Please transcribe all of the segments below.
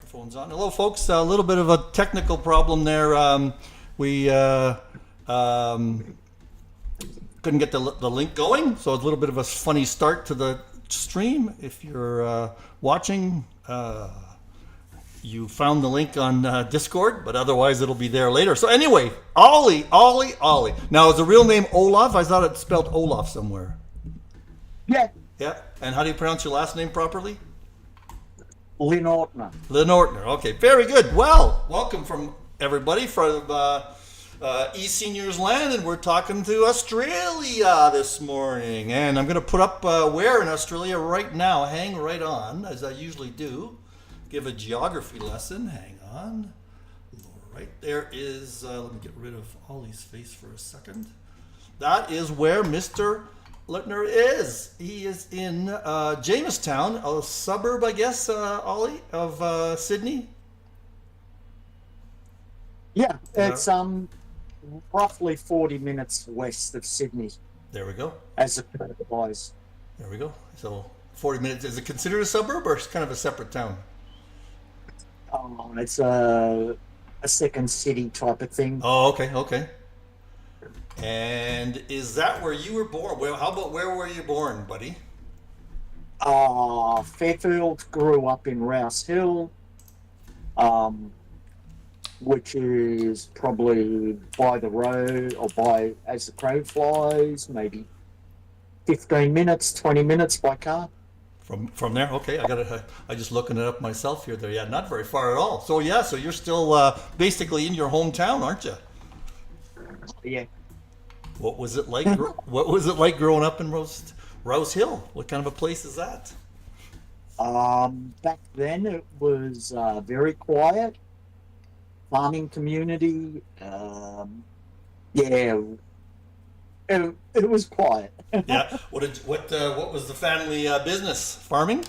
Microphone's on. Hello, folks. A little bit of a technical problem there. We couldn't get the link going, so it's a little bit of a funny start to the stream. If you're watching, you found the link on Discord, but otherwise it'll be there later. So anyway, Olly. Now, is the real name Olaf? I thought it spelled Olaf somewhere. Yeah. Yeah. And how do you pronounce your last name properly? Linortner. Linortner. Okay, very good. Well, welcome from everybody from eSeniors land, and we're talking to Australia this morning. And I'm going to put up where in Australia right now. Hang right on, as I usually do. Give a geography lesson. Hang on. Right there is, let me get rid of Olly's face for a second. That is where Mr. Linortner is. He is in Jamestown, a suburb, I guess, Olly, of Sydney. Yeah, it's roughly 40 minutes west of Sydney. There we go. As it lies. There we go. So 40 minutes. Is it considered a suburb or kind of a separate town? It's a second city type of thing. Oh, okay. And is that where you were born? Well, how about where were you born, buddy? Fairfield, grew up in Rouse Hill, which is probably by the road or by as the crow flies, maybe 15 minutes, 20 minutes by car. From there, okay. I just looking it up myself here. There, yeah, not very far at all. So yeah, so you're still basically in your hometown, aren't you? Yeah. What was it like? What was it like growing up in Rouse Hill? What kind of a place is that? Back then it was very quiet, farming community. Yeah, it was quiet. Yeah. What was the family business? Farming?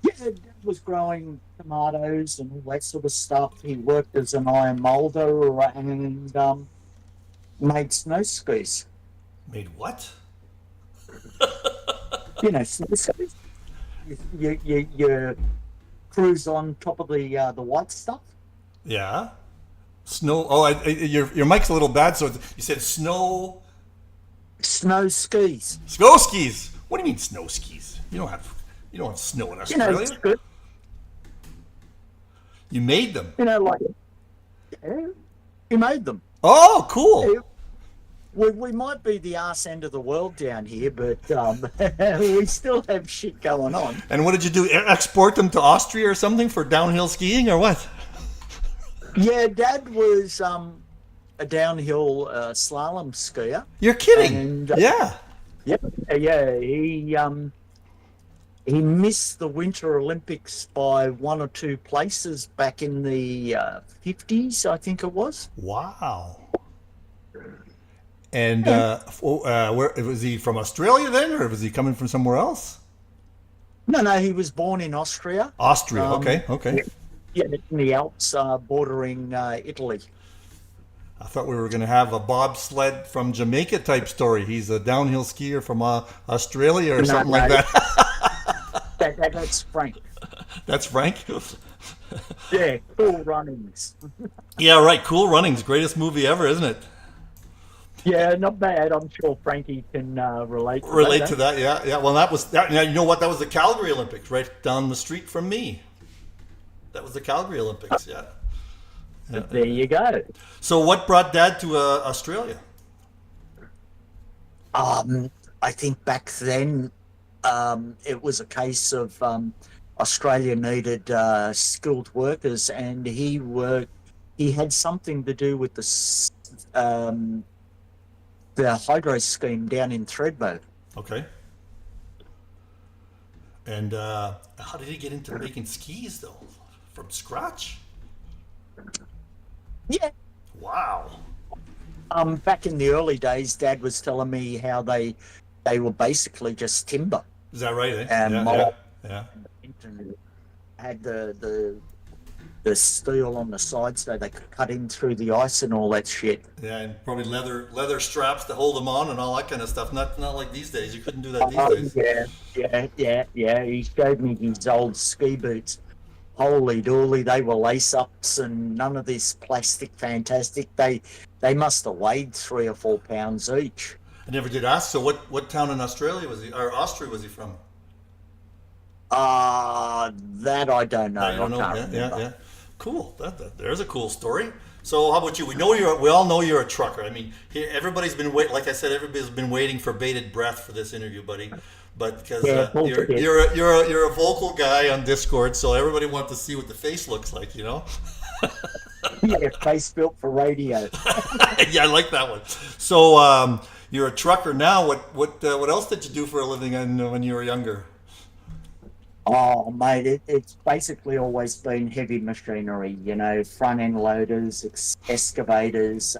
Yeah, Dad was growing tomatoes and all that sort of stuff. He worked as an iron molder and made snow skis. Made what? Snow skis. You cruise on top of the white stuff. Yeah. Snow. Oh, your mic's a little bad. So you said snow. Snow skis. Snow skis. What do you mean snow skis? You don't have snow in Australia. It's good. You made them. He made them. Oh, cool. We might be the arse end of the world down here, but we still have shit going on. And what did you do? Export them to Austria or something for downhill skiing or what? Yeah, Dad was a downhill slalom skier. You're kidding? And, yeah. Yeah. He missed the Winter Olympics by 1 or 2 places back in the 50s, I think it was. Wow. And where was he from? Australia then, or was he coming from somewhere else? No, he was born in Austria. Austria, okay. Yeah, in the Alps, bordering Italy. I thought we were going to have a bobsled from Jamaica type story. He's a downhill skier from Australia or something like that. That's Frank. That's Frank? Yeah, Cool Runnings. Yeah, right. Cool Runnings. Greatest movie ever, isn't it? Yeah, not bad. I'm sure Frankie can relate to that. Yeah. Well, that was that. You know what? That was the Calgary Olympics, right down the street from me. That was the Calgary Olympics. Yeah. There you go. So, what brought Dad to Australia? I think back then it was a case of Australia needed skilled workers, and he had something to do with the hydro scheme down in Thredbo. Okay. And how did he get into making skis, though? From scratch? Yeah. Wow. Back in the early days, Dad was telling me how they were basically just timber. Is that right? And yeah. Had the steel on the side so they could cut in through the ice and all that shit. Yeah, and probably leather straps to hold them on and all that kind of stuff. Not like these days. You couldn't do that these days. Yeah. He showed me his old ski boots. Holy dooly, they were lace ups and none of this plastic fantastic. They must have weighed 3 or 4 pounds each. I never did ask. So what town in Australia was he, or Austria was he from? That I don't know. Yeah, you I don't know. can't Yeah, yeah, remember. yeah. Cool. There's a cool story. So how about you? We all know you're a trucker. I mean, here everybody's been like I said, everybody's been waiting for bated breath for this interview, buddy. But because Yeah, bullshit. you're a vocal guy on Discord, so everybody wants to see what the face looks like, you know? Yeah, face built for radio. Yeah, I like that one. So you're a trucker now. What else did you do for a living when you were younger? Oh, mate, it's basically always been heavy machinery, front end loaders, excavators,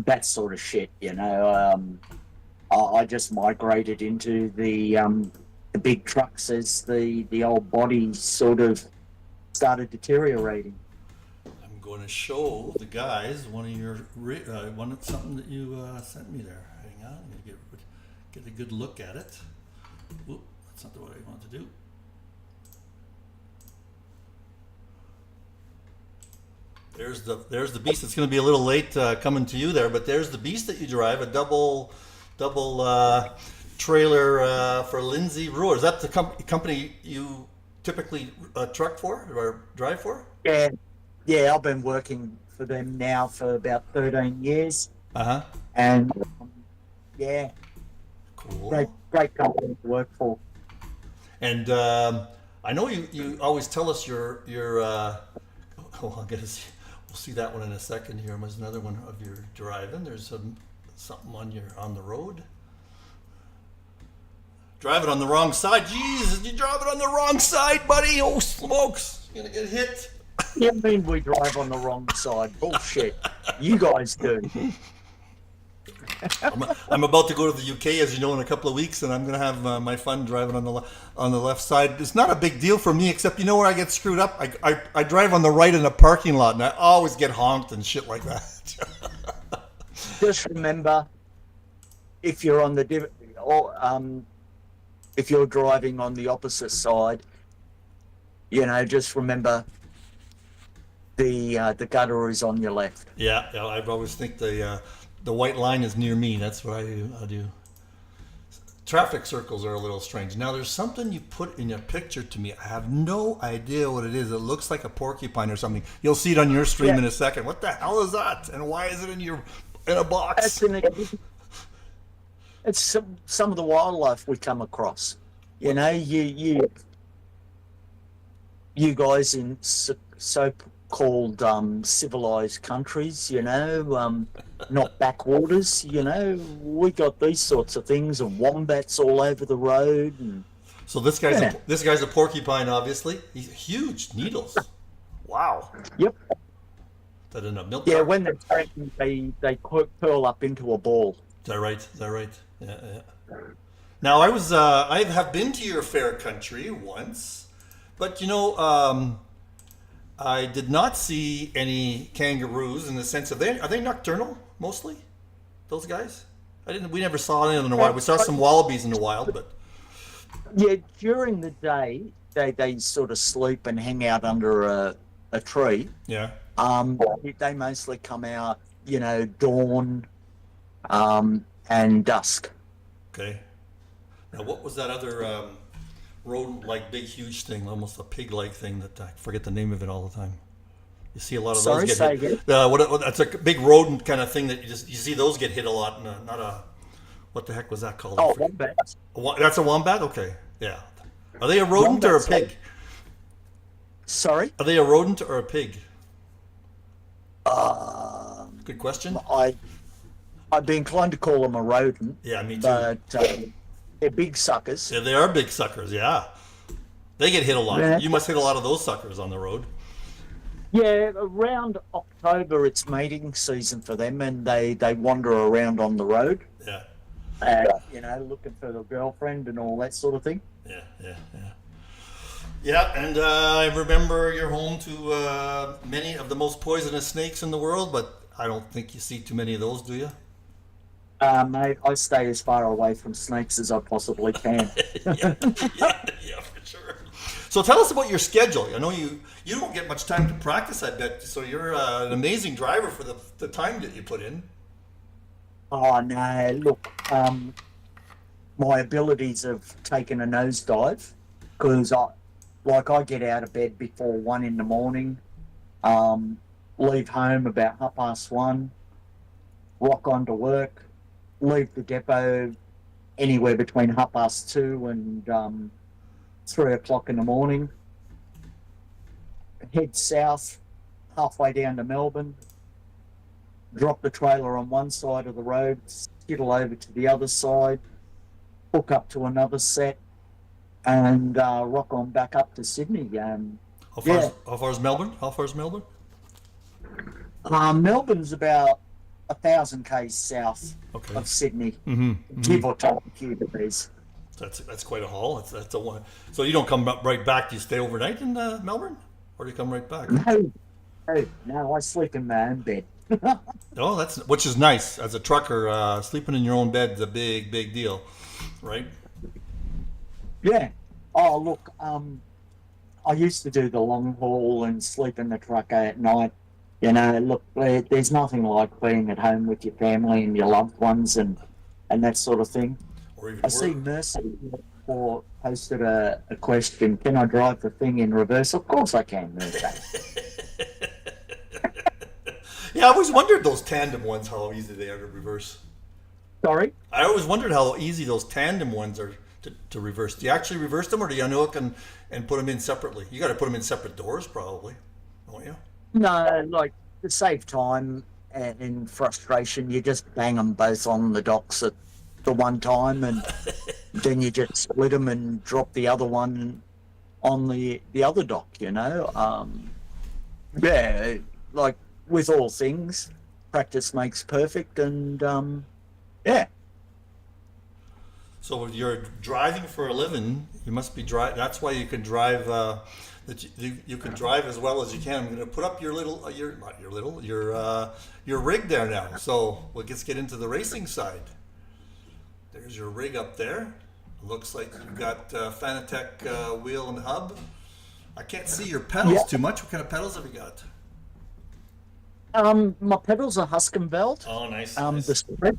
that sort of shit. I just migrated into the big trucks as the old body sort of started deteriorating. I'm going to show the guys something that you sent me there. Hang on, I'm going to get a good look at it. Oop, that's not what I want to do. There's the beast. It's going to be a little late coming to you there, but there's the beast that you drive, a double trailer for Lindsay Brewer. Is that the company you typically truck for or drive for? Yeah, yeah, I've been working for them now for about 13 years, Uh-huh. and yeah, Cool. great company to work for. And I know you always tell us your oh, I gotta see. We'll see that one in a second here. There's another one of your driving. There's something on the road. Driving on the wrong side. Jeez, you driving on the wrong side, buddy. Oh, smokes. You're gonna get hit. You mean we drive on the wrong side? Bullshit. You guys do. I'm about to go to the UK, as you know, in a couple of weeks, and I'm going to have my fun driving on the left side. It's not a big deal for me, except you know where I get screwed up. I drive on the right in a parking lot, and I always get honked and shit like that. Just remember, if you're on if you're driving on the opposite side, just remember the gutter is on your left. Yeah, I always think the white line is near me. That's what I do. Traffic circles are a little strange. Now, there's something you put in your picture to me. I have no idea what it is. It looks like a porcupine or something. You'll see it on your stream in a second. What the hell is that? And why is it in a box? It's some of the wildlife we come across. You guys in so-called civilized countries, not backwaters, we got these sorts of things and wombats all over the road. And So this guy's a porcupine, obviously. He's huge needles. Wow. Yep. That in a milk Yeah, carton? when they're pregnant, they curl up into a ball. Is that right? Is that right? Yeah, yeah. Now I have been to your fair country once, but I did not see any kangaroos in the sense of are they nocturnal mostly? Those guys? We never saw any in the wild. We saw some wallabies in the wild, but Yeah, during the day, they sort of sleep and hang out under a tree. yeah. They mostly come out, dawn, and dusk. Okay. Now what was that other rodent-like big huge thing, almost a pig-like thing that I forget the name of it all the time. You see a lot of Sorry, those say get hit. again? That's a big rodent kind of thing that you see those get hit a lot. What the heck was that called? Oh, wombats. That's a wombat. Okay, yeah. Are they a rodent or a pig? Sorry? Are they a rodent or a pig? Good question. I'd be inclined to call them a rodent, Yeah, me too. but they're big suckers. Yeah, they are big suckers. Yeah, they get hit a lot. Yeah. You must hit a lot of those suckers on the road. Yeah, around October it's mating season for them, and they wander around on the road, Yeah, looking for their girlfriend and all that sort of thing. yeah, yeah, yeah. Yeah, and I remember you're home to many of the most poisonous snakes in the world, but I don't think you see too many of those, do you? Mate, I stay as far away from snakes as I possibly can. Yeah, for sure. So tell us about your schedule. I know you don't get much time to practice, I bet. So you're an amazing driver for the time that you put in. Oh no, look, my abilities have taken a nosedive because I get out of bed before 1 in the morning, um, leave home about 1:30, rock on to work, leave the depot anywhere between 2:30 and 3 o'clock in the morning, head south halfway down to Melbourne, drop the trailer on one side of the road, skittle over to the other side, hook up to another set, and rock on back up to Sydney. Yeah, How far is Melbourne? How far is Melbourne? Melbourne's about 1,000 k's south Okay. of Sydney, Mm-hmm. give or take a few degrees. That's quite a haul. That's a one. So you don't come right back. Do you stay overnight in Melbourne, or do you come right back? No, I sleep in my own bed. Oh, which is nice. As a trucker, sleeping in your own bed is a big deal, right? Yeah. Oh, look, I used to do the long haul and sleep in the truck at night. You know, look, there's nothing like being at home with your family and your loved ones and that sort of thing. Or even I see Mercy posted a question, can I drive the thing in reverse? Of course I can, Mercy. Yeah, I always wondered those tandem ones, how easy they are to reverse. Sorry? I always wondered how easy those tandem ones are to reverse. Do you actually reverse them, or do you unhook and put them in separately? You got to put them in separate doors, probably, don't you? No, like, to save time and frustration, you just bang them both on the docks at the one time, and then you just split them and drop the other one on the other dock, you know? Yeah, like, with all things, practice makes perfect, and, yeah. So if you're driving for a living, you must be That's why you can drive. You can drive as well as you can. I'm going to put up your rig there now. So let's get into the racing side. There's your rig up there. Looks like you've got Fanatec wheel and hub. I can't see your pedals too much. What kind of pedals have you got? My pedals are Huskenveld. Oh, nice. The spread.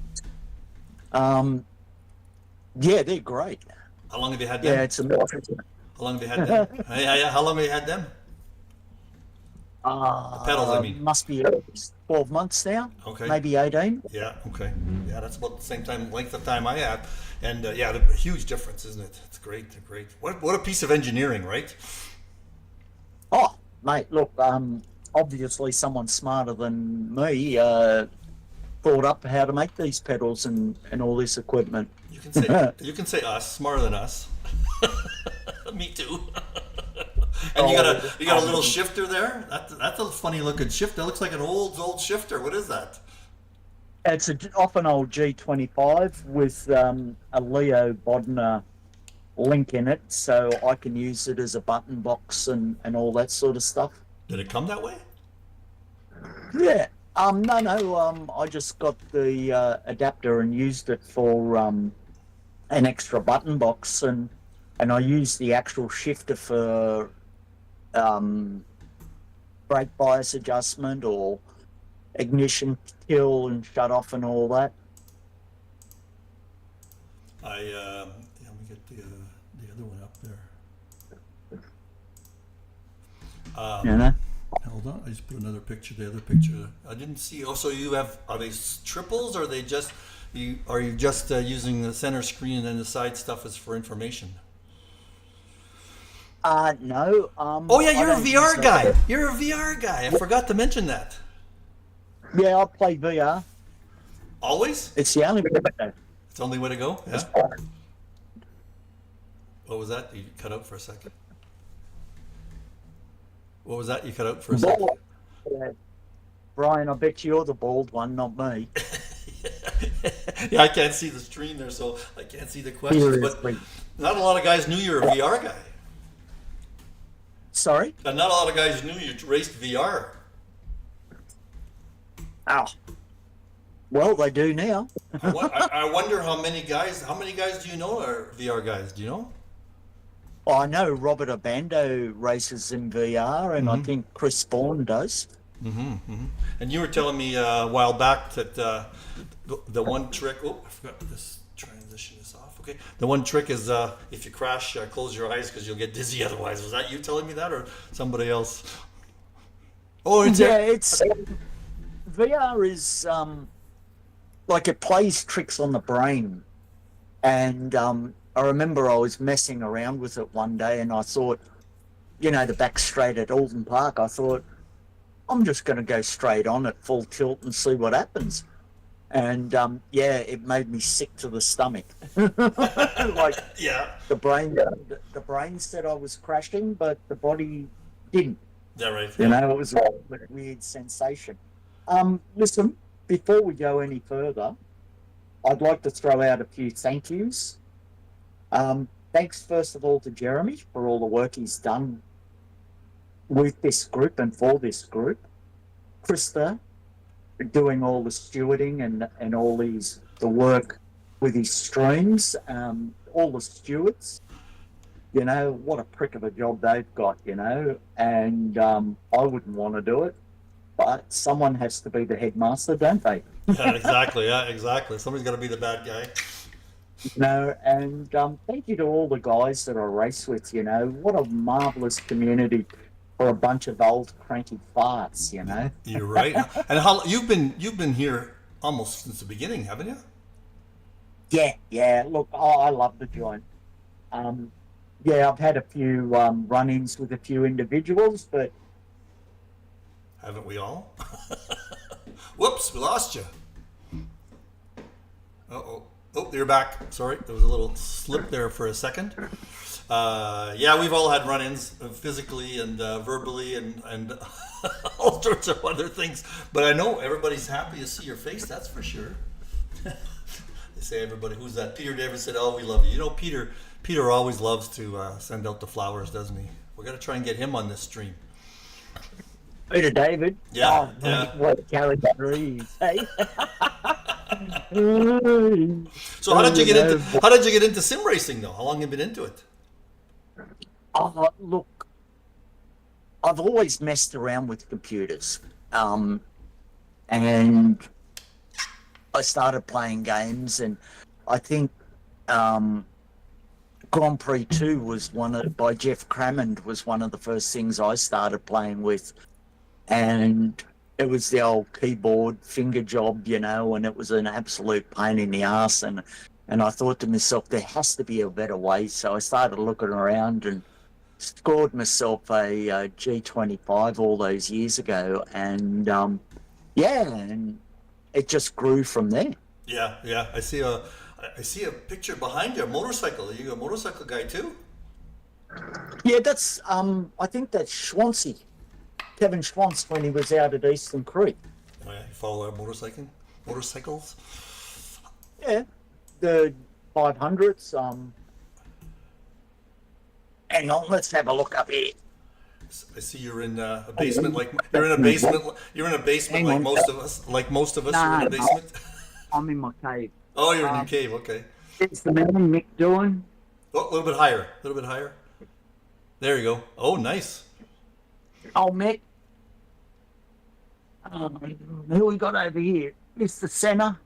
Yeah, they're great. How long have you had them? Yeah, it's amazing. How long have you had them? Yeah. How long have you had them? The pedals, I mean. Must be 12 months now. Okay. Maybe 18. Yeah. Okay. Yeah, that's about the same length of time I have, and yeah, a huge difference, isn't it? It's great. Great. What a piece of engineering, right? Oh, mate, look, obviously someone smarter than me thought up how to make these pedals and all this equipment. You can say us, smarter than us. Me too. And you got a little shifter there. That's a funny looking shifter. That looks like an old shifter. What is that? It's off an old G25 with a Leo Bodner link in it, so I can use it as a button box and all that sort of stuff. Did it come that way? Yeah. No. I just got the adapter and used it for an extra button box, and I used the actual shifter for brake bias adjustment or ignition kill and shut off and all that. Let me get the other one up there. You know. Hold on, I just put another picture. The other picture I didn't see. Oh, so you have, are they triples, or are they just are you just using the center screen and then the side stuff is for information? No. Oh yeah, you're a VR guy. You're a VR guy. I forgot to mention that. Yeah, I play VR. Always? It's the only way to go. It's the only way to go? Yeah. What was that? You cut out for a second. What was that? You cut out for a second. Yeah. Brian, I bet you're the bald one, not me. Yeah, I can't see the screen there, so I can't see the questions. But not a lot of guys knew you were a VR guy. Sorry? And not a lot of guys knew you raced VR. Oh. Well, they do now. I wonder how many guys do you know are VR guys? Do you know? I know Robert Abando races in VR, and I Mm-hmm. think Chris Bourne does. Mm-hmm. Mm-hmm. And you were telling me a while back that the one trick. Oh, I forgot this transition is off. Okay, the one trick is if you crash, close your eyes because you'll get dizzy otherwise. Was that you telling me that, or somebody else? Oh, it's Yeah, there. it's VR is like it plays tricks on the brain. And I remember I was messing around with it one day, and I thought, the back straight at Alden Park, I thought, I'm just going to go straight on at full tilt and see what happens. And yeah, it made me sick to the stomach. Like Yeah. the brain said I was crashing, but the body didn't. Yeah. Right. Yeah. It was a weird sensation. Listen, before we go any further, I'd like to throw out a few thank yous. Thanks, first of all, to Jeremy for all the work he's done with this group and for this group. Krista doing all the stewarding and all the work with his streams. All the stewards, what a prick of a job they've got, and I wouldn't want to do it, but someone has to be the headmaster, don't they? Yeah. Exactly. Yeah. Exactly. Somebody's got to be the bad guy. And thank you to all the guys that I race with. What a marvelous community for a bunch of old cranky farts. You're right. And how you've been here almost since the beginning, haven't you? Yeah. Look, I love the joint. Um, yeah, I've had a few run-ins with a few individuals, but Haven't we all? Whoops, we lost you. Uh-oh. Oh, you're back. Sorry, there was a little slip there for a second. Yeah, we've all had run-ins physically and verbally and all sorts of other things. But I know everybody's happy to see your face. That's for sure. They say everybody. Who's that? Peter Davis said, "Oh, we love you." Peter. Peter always loves to send out the flowers, doesn't he? We're gonna try and get him on this stream. Peter David. Yeah, Oh, yeah. what a caricature, hey? So how did you get into sim racing though? How long have you been into it? Look, I've always messed around with computers. And I started playing games, and I think Grand Prix 2 was by Jeff Crammond was one of the first things I started playing with. And it was the old keyboard finger job, and it was an absolute pain in the ass. And I thought to myself, there has to be a better way. So I started looking around and scored myself a G25 all those years ago. And yeah, and it just grew from there. Yeah, yeah. I see a picture behind you, a motorcycle. Are you a motorcycle guy too? Yeah, that's I think that's Schwancy, Kevin Schwantz, when he was out at Eastern Creek. Oh, yeah, you follow our motorcycles. Yeah, the 500s. Hang on, let's have a look up here. I see you're in a basement like you're in a basement. You're in a basement Hang like on. most of us. Like most of us, Nah, you're in a basement. I'm in my cave. Oh, you're in your cave. Okay. It's the man Mick doing. Oh, a little bit higher. A little bit higher. There you go. Oh, nice. Oh, Mick. Who we got over here? Mr. Senna.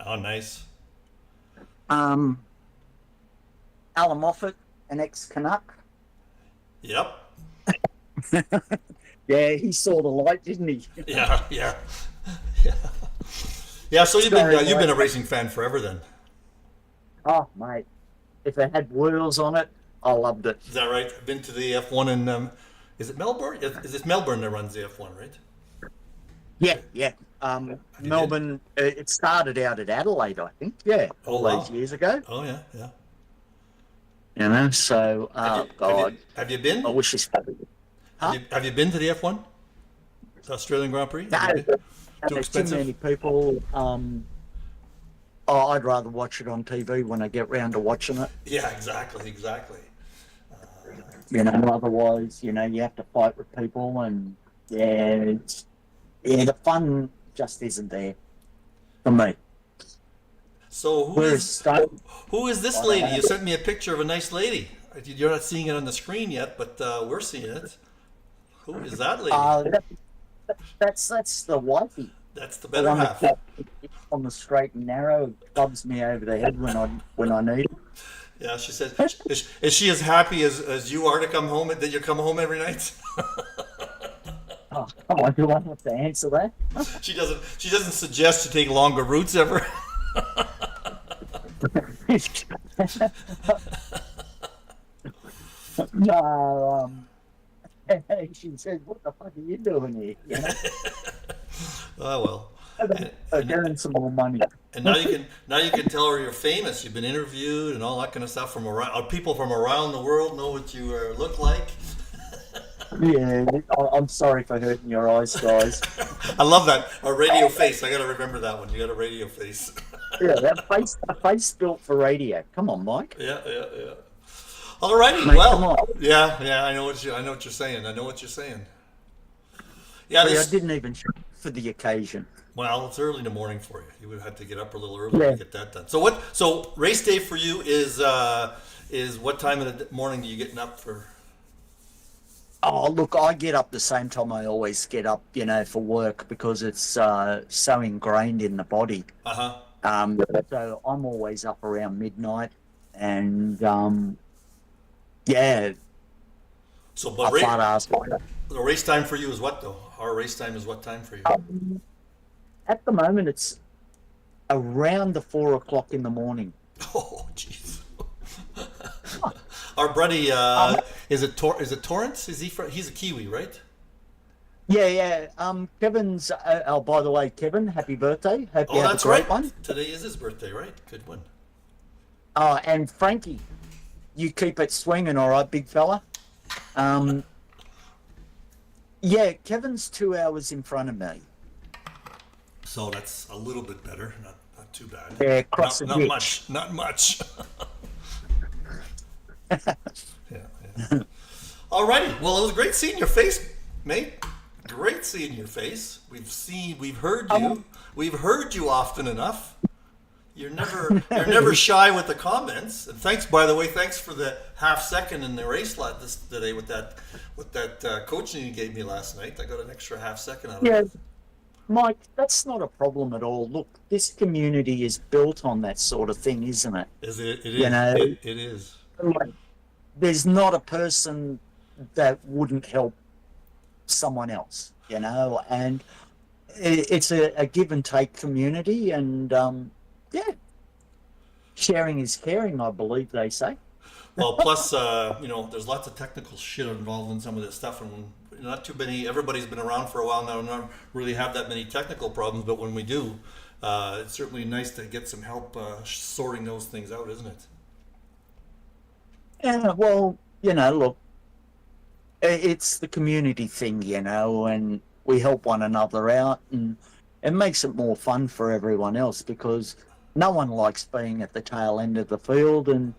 Oh, nice. Alan Moffat, an ex-Canuck. Yep. Yeah, he saw the light, didn't he? Yeah. Yeah. Yeah. Yeah. So you've been a racing fan forever then. Oh, mate. If it had wheels on it, I loved it. Is that right? I've been to the F1 in is it Melbourne? Is it Melbourne that runs the F1, right? Yeah. Melbourne, it started out at Adelaide, I think. Yeah, Oh, all wow. those years ago. Oh yeah, yeah. So, God, Have you been? I wish this happened. Huh? Have you been to the F1? The Australian Grand Prix? No, Have you been? Too there's too expensive? many people. I'd rather watch it on TV when I get round to watching it. Yeah, exactly. Otherwise, you have to fight with people, and the fun just isn't there for me. So Whereas Stoke, who is this lady? You sent me a picture of a nice lady. You're not seeing it on the screen yet, but we're seeing it. Who is that lady? That's the wifey, That's the the better one that half. keeps on the straight and narrow, clubs me over the head when I need it. Yeah, she said, is she as happy as you are to come home, that you come home every night? Oh, come on, do I have to answer that? She doesn't suggest you take longer routes ever. No, she says, "What the fuck are you doing here?" You know, Oh well. And, earn some more money. and now you can tell her you're famous. You've been interviewed and all that kind of stuff from around. People from around the world know what you look like. Yeah, I'm sorry for hurting your eyes, guys. I love that. A radio face. I got to remember that one. You got a radio face. Yeah, a face built for radio. Come on, Mike. Yeah, yeah, yeah. Alrighty. Mate, come Well, on. yeah. I know what you're saying. I know what you're saying. Yeah. See, I This. didn't even show up for the occasion. Well, it's early in the morning for you. You would have to get up a little early Yeah. to get that done. So what? So race day for you is what time of the morning are you getting up for? Oh, look, I get up the same time I always get up, for work because it's so ingrained in the body. Uh huh. So I'm always up around midnight, and yeah, So, I but flat ass. the race time for you is what though? Our race time is what time for you? At the moment, it's around the 4 o'clock in the morning. Oh, jeez. Our buddy, is it Torrance? Is he from? He's a Kiwi, right? Yeah, yeah. Kevin's. Oh, by the way, Kevin, happy birthday! Hope Oh, you have a that's great right. one. Today is his birthday, right? Good one. And Frankie, you keep it swinging, all right, big fella. Um, yeah, Kevin's 2 hours in front of me. So that's a little bit better. Not too bad. Yeah, cross the Not ditch. much. Not much. Yeah. Yeah. Alrighty. Well, it was great seeing your face, mate. Great seeing your face. We've heard you. We've heard you often enough. You're never shy with the comments. And thanks, by the way, thanks for the half second in the race lot this today with that coaching you gave me last night. I got an extra half second out of Yeah, it. Mike, that's not a problem at all. Look, this community is built on that sort of thing, isn't it? Is it? It You is. know, It is. like, there's not a person that wouldn't help someone else, and it's a give and take community, and yeah, sharing is caring, I believe they say. Well, plus, there's lots of technical shit involved in some of this stuff, and not too many. Everybody's been around for a while now, and not really have that many technical problems. But when we do, it's certainly nice to get some help sorting those things out, isn't it? Yeah, well, look, it's the community thing, and we help one another out, and it makes it more fun for everyone else because no one likes being at the tail end of the field, and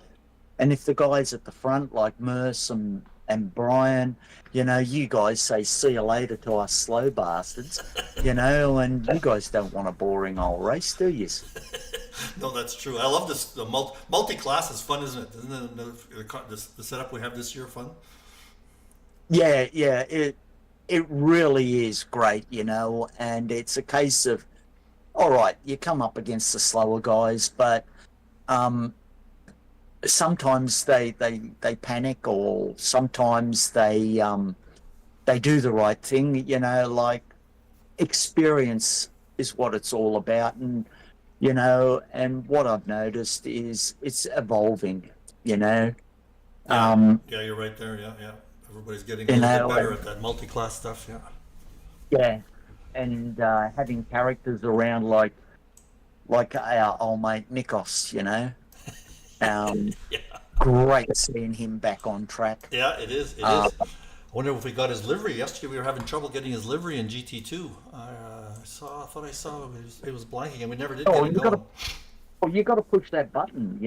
if the guys at the front like Merce and Brian, you guys say see you later to us slow bastards, and you guys don't want a boring old race, do you? No, that's true. I love this. The multi-class is fun, isn't it? Isn't the setup we have this year fun? Yeah, yeah, it really is great, and it's a case of, all right, you come up against the slower guys, but sometimes they panic, or sometimes they do the right thing, like experience is what it's all about, and what I've noticed is it's evolving, Yeah, you're right there. Yeah, yeah. Everybody's getting a you little bit know, better at that multi-class stuff. Yeah. yeah, and having characters around like our old mate Nikos, Yeah. great seeing him back on track. Yeah, it is. It is. Uh, I wonder if we got his livery. Yesterday we were having trouble getting his livery in GT2. I thought I saw it was blanking, and we never did get it going. you got to push that button,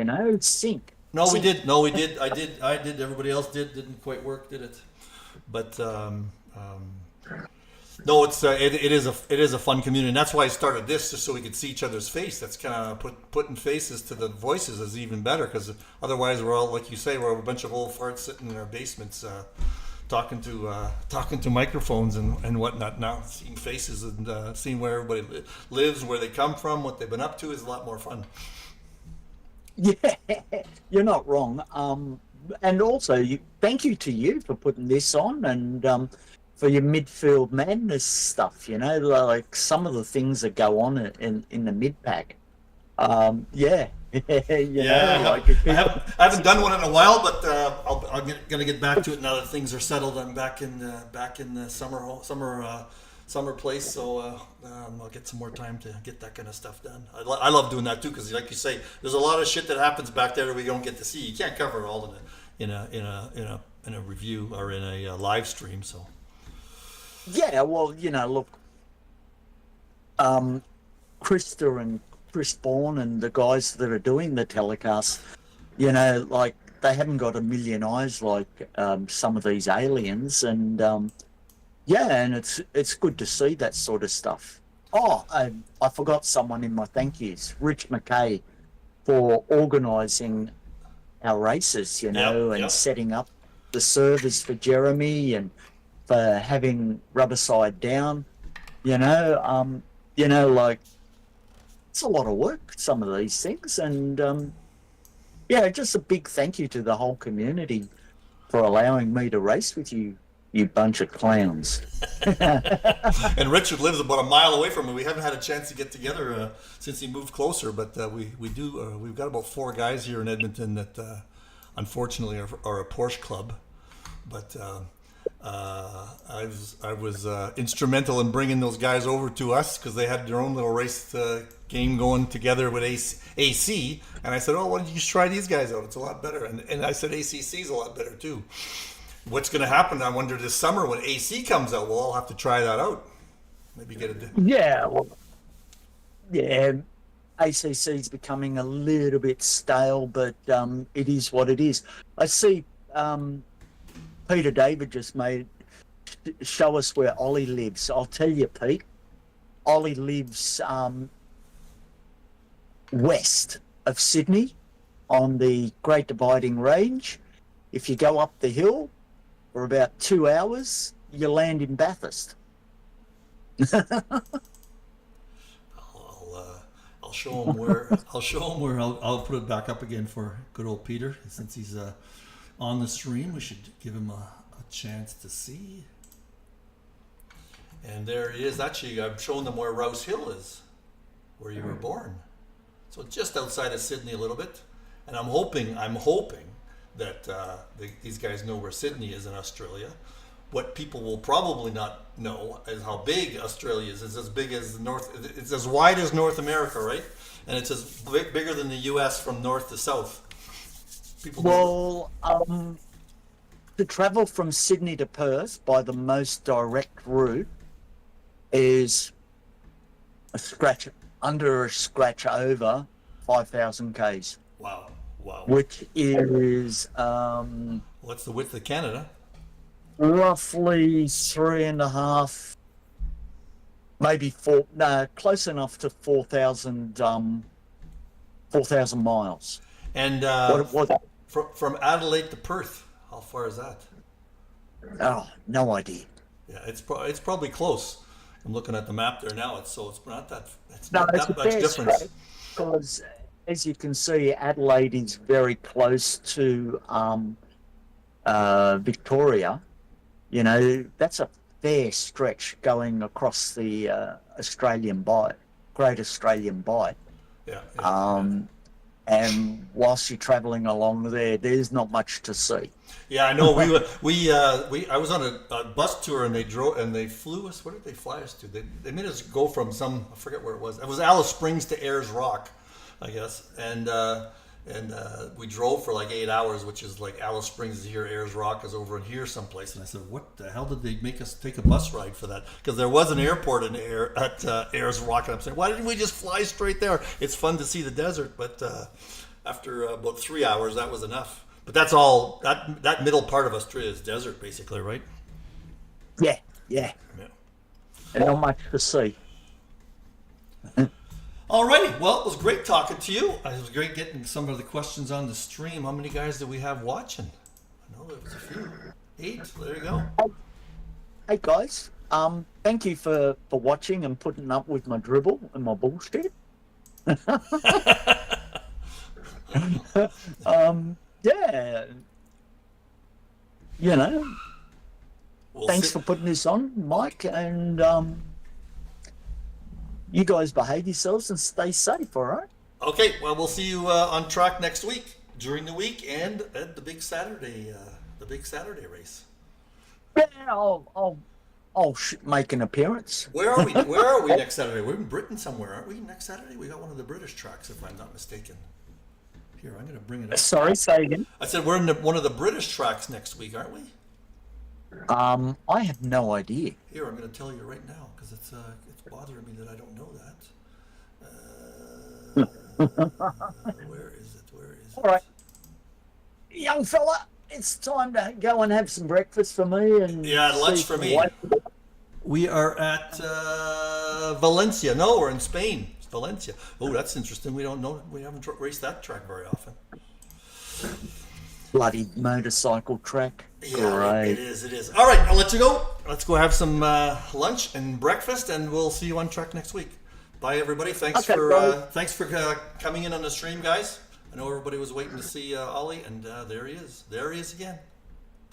sync. No, we Sync. did. No, we did. I did. Everybody else did. Didn't quite work, did it? But No, it is a fun community, and that's why I started this, just so we could see each other's face. That's kind of putting faces to the voices is even better, because otherwise we're all, like you say, we're a bunch of old farts sitting in our basements talking to microphones and whatnot. Now seeing faces and seeing where everybody lives, where they come from, what they've been up to is a lot more fun. Yeah, you're not wrong. And also, thank you to you for putting this on and for your midfield madness stuff. You know, like some of the things that go on in the mid pack. Yeah, Yeah, like I haven't done one in a while, but gonna get back to it now that things are settled. I'm back in the summer place, so I'll get some more time to get that kind of stuff done. I love doing that too, because like you say, there's a lot of shit that happens back there that we don't get to see. You can't cover it all in a review or in a live stream. So yeah. Well, look, Krista and Chris Bourne and the guys that are doing the telecast, like they haven't got a million eyes like some of these aliens, and yeah, and it's good to see that sort of stuff. Oh, I forgot someone in my thank yous, Rich McKay, for organising our races, and yep. setting up the servers for Jeremy and for having Rubberside down, like it's a lot of work, some of these things, and yeah, just a big thank you to the whole community for allowing me to race with you, you bunch of clowns. And Richard lives about a mile away from me. We haven't had a chance to get together since he moved closer, but we do. We've got about 4 guys here in Edmonton that unfortunately are a Porsche club, but I was instrumental in bringing those guys over to us because they had their own little race game going together with AC, and I said, "Oh, why don't you just try these guys out? It's a lot better." And I said, "ACC is a lot better too." What's going to happen? I wonder this summer when AC comes out, we'll all have to try that out. Maybe get a. Yeah, well, yeah. ACC is becoming a little bit stale, but it is what it is. I see Peter David just show us where Olly lives. I'll tell you, Pete, Olly lives west of Sydney on the Great Dividing Range. If you go up the hill for about 2 hours, you land in Bathurst. I'll show him where. I'll put it back up again for good old Peter, since he's on the stream. We should give him a chance to see. And there he is. Actually, I'm showing them where Rouse Hill is, where you were born. So just outside of Sydney a little bit. And I'm hoping that these guys know where Sydney is in Australia. What people will probably not know is how big Australia is. It's as big as it's as wide as North America, right? And it's as bigger than the U.S. from north to south. To travel from Sydney to Perth by the most direct route is under a scratch over 5,000 k's. Wow. Which is what's the width of Canada? Roughly 3.5, maybe 4. No, close enough to 4,000 miles. And what? From Adelaide to Perth, how far is that? Oh, no idea. Yeah, it's probably close. I'm looking at the map there now. It's not that much difference. Because as you can see, Adelaide is very close to Victoria. That's a fair stretch going across the Great Australian Bight. Yeah. And whilst you're travelling along there, there's not much to see. Yeah, I know. I was on a bus tour, and they flew us. Where did they fly us to? They made us go from I forget where it was. It was Alice Springs to Ayers Rock, I guess, and we drove for like 8 hours, which is like Alice Springs is here, Ayers Rock is over in here someplace. And I said, what the hell did they make us take a bus ride for that? Because there was an airport at Ayers Rock, and I'm saying, why didn't we just fly straight there? It's fun to see the desert, but after about 3 hours, that was enough. But that's all, that middle part of Australia is desert, basically, right? Yeah. and not much to see. Alrighty, well, it was great talking to you. It was great getting some of the questions on the stream. How many guys do we have watching? I know there was a few. 8. There you go. Hey guys, thank you for watching and putting up with my dribble and my bullshit. Yeah, you know, We'll thanks see. for putting this on, Mike, and you guys behave yourselves and stay safe, all right? Okay, well, we'll see you on track next week, during the week, and at the big Saturday race. Yeah, I'll make an appearance. Where are we? Where are we next Saturday? We're in Britain somewhere, aren't we? Next Saturday, we got one of the British tracks, if I'm not mistaken. Here, I'm going to bring it up. Sorry, say again. I said we're in one of the British tracks next week, aren't we? I have no idea. Here, I'm going to tell you right now because it's bothering me that I don't know that. Where is it? Where is it? All right, young fella, it's time to go and have some breakfast for me and Lunch see for me. what- We are at Valencia. No, we're in Spain. It's Valencia. Oh, that's interesting. We don't know. We haven't raced that track very often. Bloody motorcycle track. Yeah, Great. it is. It is. All right, I'll let you go. Let's go have some lunch and breakfast, and we'll see you on track next week. Bye, everybody. Thanks Okay, thanks for coming in on the stream, guys. I know everybody was waiting to see Ollie, and there he is. There he is again.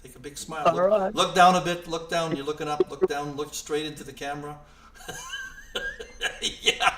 Take a big smile. All right. Look down a bit. Look down. You're looking up. Look down. Look straight into the camera. Yeah.